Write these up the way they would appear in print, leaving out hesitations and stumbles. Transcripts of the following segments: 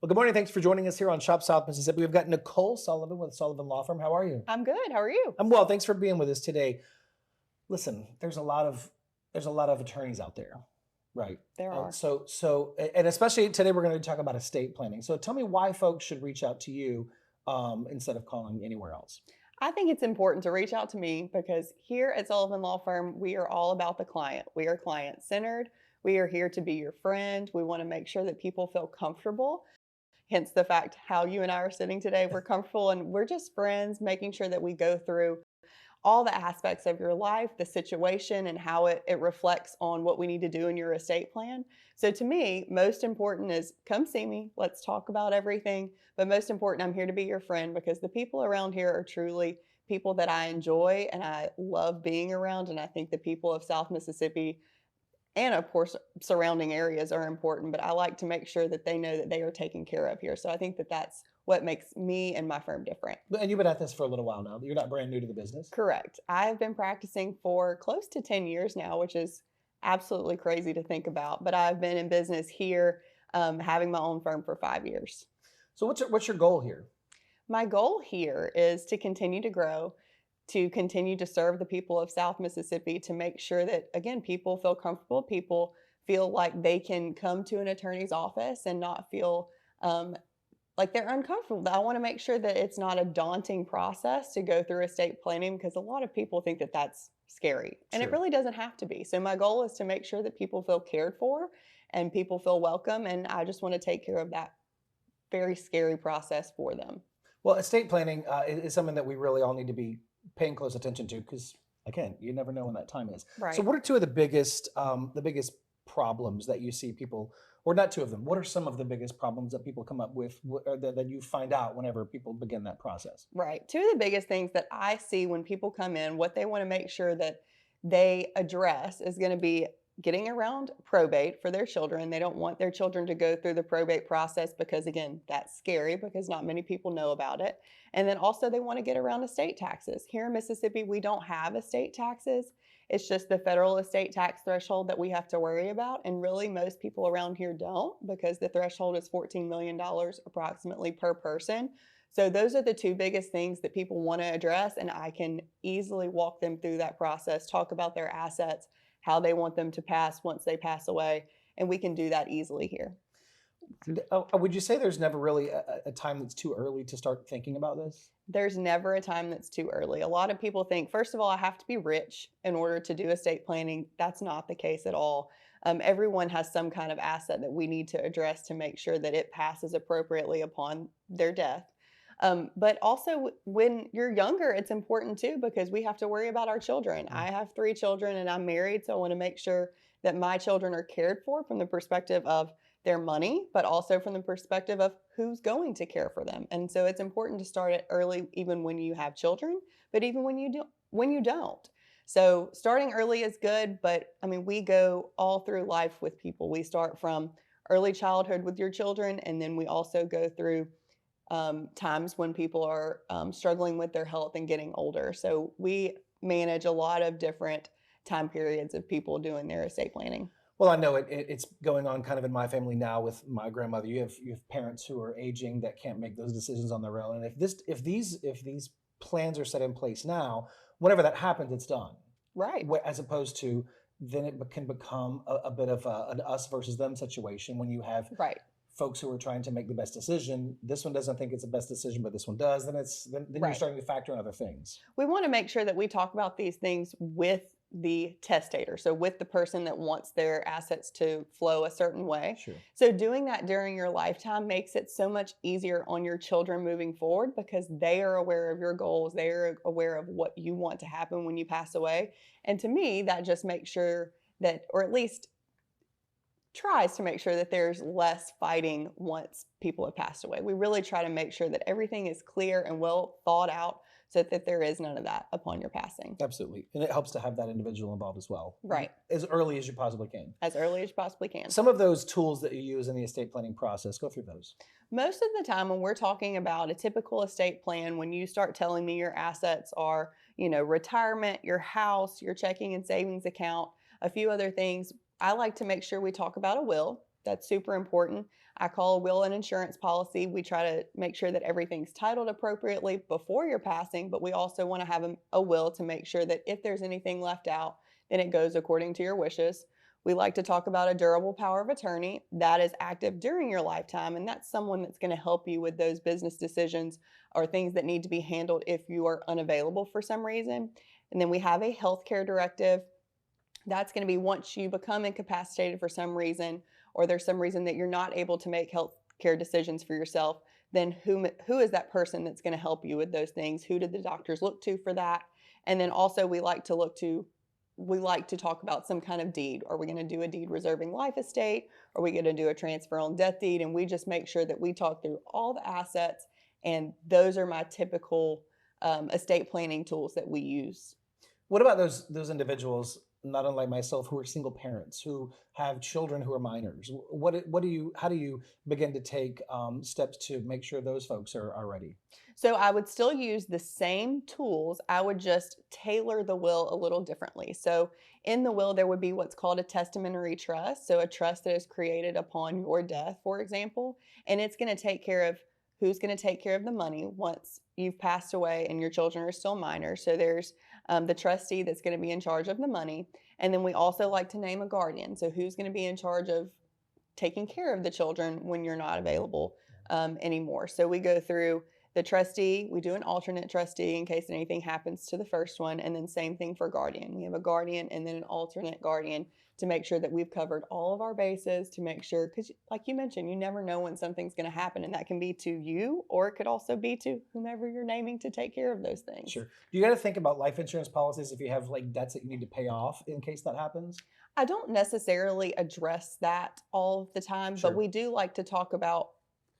Well, good morning. Thanks for joining us here on Shop South Mississippi. We've got Nicole Sullivan with Sullivan Law Firm. How are you? I'm good. How are you? I'm well. Thanks for being with us today. Listen, there's a lot of attorneys out there, right? There are. And especially today we're going to talk about estate planning. So tell me why folks should reach out to you instead of calling anywhere else. I think it's important to reach out to me because here at Sullivan Law Firm, we are all about the client. We are client centered. We are here to be your friend. We want to make sure that people feel comfortable. Hence the fact how you and I are sitting today. We're comfortable and we're just friends, making sure that we go through all the aspects of your life, the situation, and how it reflects on what we need to do in your estate plan. So to me, most important is come see me. Let's talk about everything. But most important, I'm here to be your friend because the people around here are truly people that I enjoy and I love being around. And I think the people of South Mississippi and of course surrounding areas are important, but I like to make sure that they know that they are taken care of here. So I think that that's what makes me and my firm different. And you've been at this for a little while now. You're not brand new to the business. Correct. I've been practicing for close to 10 years now, which is absolutely crazy to think about. But I've been in business here, having my own firm for 5 years. So what's your goal here? My goal here is to continue to grow, to continue to serve the people of South Mississippi, to make sure that, again, people feel comfortable, people feel like they can come to an attorney's office and not feel like they're uncomfortable. I want to make sure that it's not a daunting process to go through estate planning because a lot of people think that that's scary and Sure. it really doesn't have to be. So my goal is to make sure that people feel cared for and people feel welcome. And I just want to take care of that very scary process for them. Well, estate planning is something that we really all need to be paying close attention to because, again, you never know when that time is. Right. So what are two of the biggest problems that you see people, or not two of them, what are some of the biggest problems that people come up with that you find out whenever people begin that process? Right. Two of the biggest things that I see when people come in, what they want to make sure that they address is going to be getting around probate for their children. They don't want their children to go through the probate process because, again, that's scary because not many people know about it. And then also they want to get around estate taxes. Here in Mississippi, we don't have estate taxes. It's just the federal estate tax threshold that we have to worry about. And really, most people around here don't because the threshold is $14 million approximately per person. So those are the two biggest things that people want to address. And I can easily walk them through that process, talk about their assets, how they want them to pass once they pass away. And we can do that easily here. Would you say there's never really a time that's too early to start thinking about this? There's never a time that's too early. A lot of people think, first of all, I have to be rich in order to do estate planning. That's not the case at all. Everyone has some kind of asset that we need to address to make sure that it passes appropriately upon their death. But also when you're younger, it's important too, because we have to worry about our children. I have 3 children and I'm married. So I want to make sure that my children are cared for from the perspective of their money, but also from the perspective of who's going to care for them. And so it's important to start it early, even when you have children, but even when you don't. So starting early is good, but I mean, we go all through life with people. We start from early childhood with your children, and then we also go through times when people are struggling with their health and getting older. So we manage a lot of different time periods of people doing their estate planning. Well, I know it's going on kind of in my family now with my grandmother. You have parents who are aging that can't make those decisions on their own. And if these plans are set in place now, whenever that happens, it's done. Right. As opposed to then it can become a bit of an us versus them situation when you have Right. folks who are trying to make the best decision. This one doesn't think it's the best decision, but this one does. Then you're Right. starting to factor in other things. We want to make sure that we talk about these things with the testator, so with the person that wants their assets to flow a certain way. Sure. So doing that during your lifetime makes it so much easier on your children moving forward because they are aware of your goals. They are aware of what you want to happen when you pass away. And to me, that just makes sure that, or at least tries to make sure that there's less fighting once people have passed away. We really try to make sure that everything is clear and well thought out so that there is none of that upon your passing. Absolutely. And it helps to have that individual involved as well. Right. As early as you possibly can. As early as you possibly can. Some of those tools that you use in the estate planning process, go through those. Most of the time when we're talking about a typical estate plan, when you start telling me your assets are, retirement, your house, your checking and savings account, a few other things, I like to make sure we talk about a will. That's super important. I call a will an insurance policy. We try to make sure that everything's titled appropriately before your passing, but we also want to have a will to make sure that if there's anything left out, then it goes according to your wishes. We like to talk about a durable power of attorney that is active during your lifetime, and that's someone that's going to help you with those business decisions or things that need to be handled if you are unavailable for some reason. And then we have a healthcare directive. That's going to be once you become incapacitated for some reason, or there's some reason that you're not able to make health care decisions for yourself, then who is that person that's going to help you with those things? Who did the doctors look to for that? And then also we like to talk about some kind of deed. Are we going to do a deed reserving life estate? Are we going to do a transfer on death deed? And we just make sure that we talk through all the assets. And those are my typical estate planning tools that we use. What about those individuals, not unlike myself, who are single parents, who have children who are minors? How do you begin to take steps to make sure those folks are ready? So I would still use the same tools. I would just tailor the will a little differently. So in the will, there would be what's called a testamentary trust. So a trust that is created upon your death, for example, and it's going to take care of who's going to take care of the money once you've passed away and your children are still minors. So there's the trustee that's going to be in charge of the money. And then we also like to name a guardian. So who's going to be in charge of taking care of the children when you're not available anymore. So we go through the trustee, we do an alternate trustee in case anything happens to the first one, and then same thing for guardian. We have a guardian and then an alternate guardian to make sure that we've covered all of our bases, to make sure, because like you mentioned, you never know when something's going to happen, and that can be to you or it could also be to whomever you're naming to take care of those things. Sure. You got to think about life insurance policies if you have like debts that you need to pay off in case that happens. I don't necessarily address that all the time, Sure. but we do like to talk about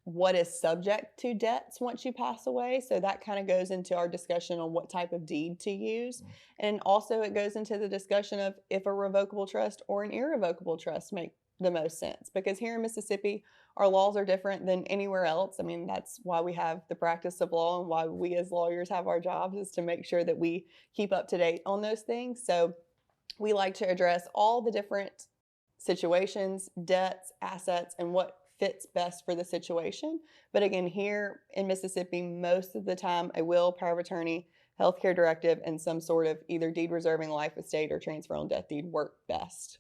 what is subject to debts once you pass away. So that kind of goes into our discussion on what type of deed to use. And also it goes into the discussion of if a revocable trust or an irrevocable trust make the most sense. Because here in Mississippi, our laws are different than anywhere else. I mean, that's why we have the practice of law and why we as lawyers have our jobs, is to make sure that we keep up to date on those things. So we like to address all the different situations, debts, assets, and what fits best for the situation. But again, here in Mississippi, most of the time, a will, power of attorney, healthcare directive, and some sort of either deed reserving life estate or transfer on death deed work best.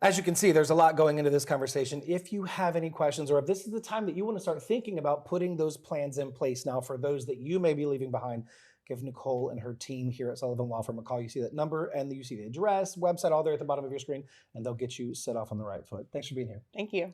As you can see, there's a lot going into this conversation. If you have any questions, or if this is the time that you want to start thinking about putting those plans in place now for those that you may be leaving behind, give Nicole and her team here at Sullivan Law Firm a call. You see that number and you see the address, website, all there at the bottom of your screen, and they'll get you set off on the right foot. Thanks for being here. Thank you.